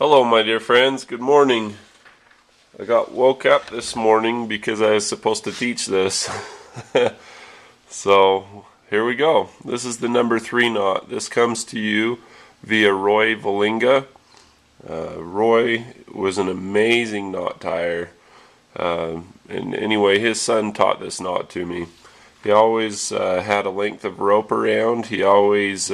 Hello, my dear friends. Good morning. I got woke up this morning because I was supposed to teach this. So, here we go. This is the number 3 knot. This comes to you via Roy Vellinga. Roy was an amazing knot tyer. And anyway, his son taught this knot to me. He always had a length of rope around. He always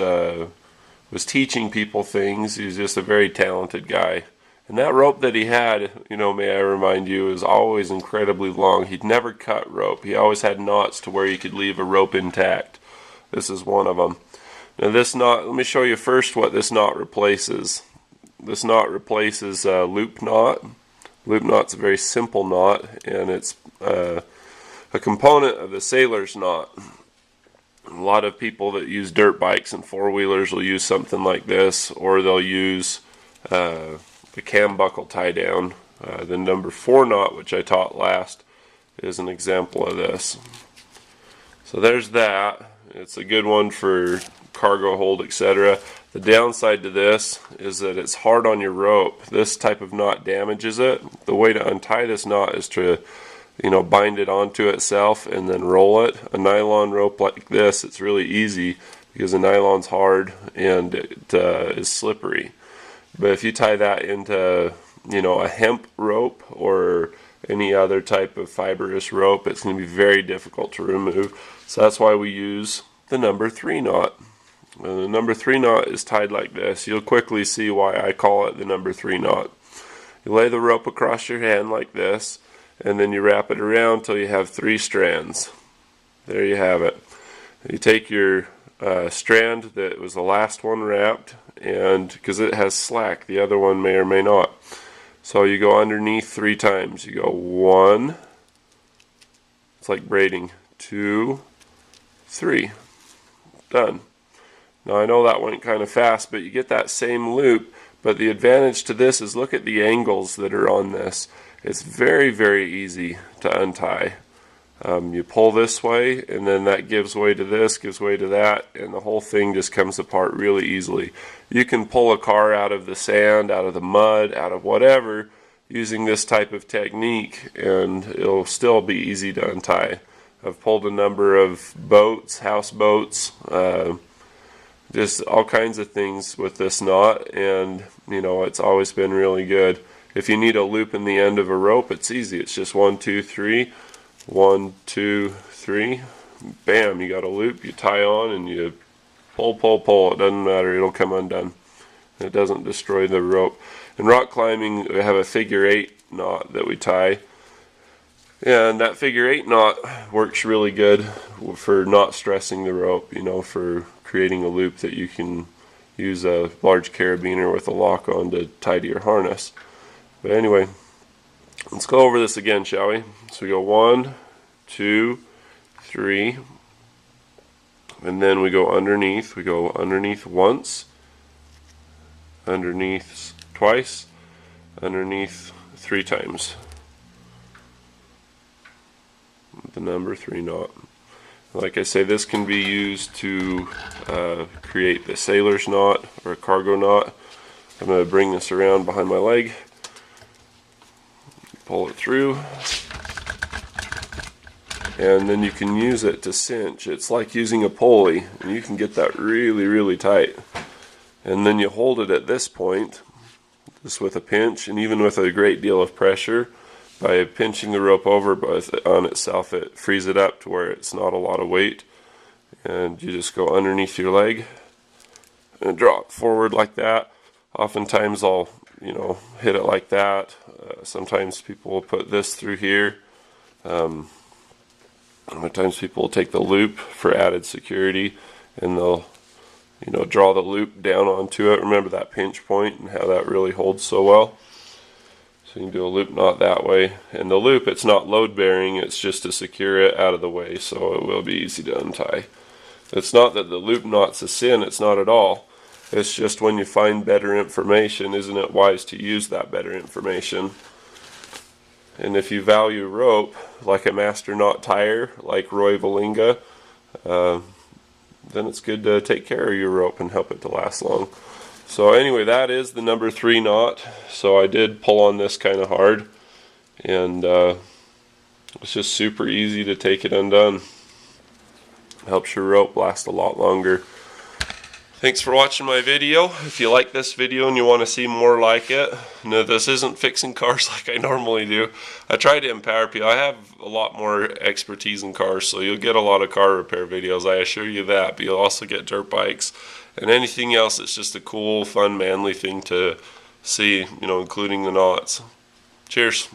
was teaching people things. He was just a very talented guy. And that rope that he had, may I remind you, is always incredibly long. He'd never cut rope. He always had knots to where you could leave a rope intact. This is one of them. Now this knot, let me show you first what this knot replaces. This knot replaces a loop knot. Loop knot's a very simple knot, and it's a component of the sailor's knot. A lot of people that use dirt bikes and four-wheelers will use something like this, or they'll use the cam buckle tie down. The number 4 knot, which I taught last, is an example of this. So there's that. It's a good one for cargo hold, etc. The downside to this is that it's hard on your rope. This type of knot damages it. The way to untie this knot is to bind it onto itself and then roll it. A nylon rope like this, it's really easy because the nylon's hard and it is slippery. But if you tie that into, a hemp rope or any other type of fibrous rope, it's going to be very difficult to remove. So that's why we use the number 3 knot. The number 3 knot is tied like this. You'll quickly see why I call it the number 3 knot. You lay the rope across your hand like this, and then you wrap it around till you have 3 strands. There you have it. You take your strand that was the last one wrapped, and because it has slack, the other one may or may not. So you go underneath 3 times. You go 1, it's like braiding, 2, 3. Done. Now I know that went kind of fast, but you get that same loop, but the advantage to this is look at the angles that are on this. It's very, very easy to untie. You pull this way, and then that gives way to this, gives way to that, and the whole thing just comes apart really easily. You can pull a car out of the sand, out of the mud, out of whatever, using this type of technique, and it'll still be easy to untie. I've pulled a number of boats, houseboats, just all kinds of things with this knot, and it's always been really good. If you need a loop in the end of a rope, it's easy. It's just 1, 2, 3, 1, 2, 3. Bam, you got a loop. You tie on and you pull, pull, pull. It doesn't matter. It'll come undone. It doesn't destroy the rope. In rock climbing, we have a figure 8 knot that we tie. And that figure 8 knot works really good for not stressing the rope, for creating a loop that you can use a large carabiner with a lock on to tie to your harness. But anyway, let's go over this again, shall we? So we go 1, 2, 3, and then we go underneath. We go underneath once, underneath twice, underneath 3 times. The number 3 knot. Like I say, this can be used to create the sailor's knot or a cargo knot. I'm going to bring this around behind my leg. Pull it through, and then you can use it to cinch. It's like using a pulley, and you can get that really, really tight. And then you hold it at this point, just with a pinch, and even with a great deal of pressure, by pinching the rope over on itself, it frees it up to where it's not a lot of weight. And you just go underneath your leg and draw it forward like that. Oftentimes I'll hit it like that. Sometimes people will put this through here. Sometimes people will take the loop for added security, and they'll draw the loop down onto it. Remember that pinch point and how that really holds so well. So you can do a loop knot that way. And the loop, it's not load bearing, it's just to secure it out of the way, so it will be easy to untie. It's not that the loop knot's a sin, it's not at all. It's just when you find better information, isn't it wise to use that better information? And if you value rope, like a master knot tyer, like Roy Vellinga, then it's good to take care of your rope and help it to last long. So anyway, that is the number 3 knot. So I did pull on this kind of hard, and it's just super easy to take it undone. Helps your rope last a lot longer. Thanks for watching my video. If you like this video and you want to see more like it, no, this isn't fixing cars like I normally do. I try to empower people. I have a lot more expertise in cars, so you'll get a lot of car repair videos, I assure you that, but you'll also get dirt bikes and anything else that's just a cool, fun, manly thing to see, including the knots. Cheers.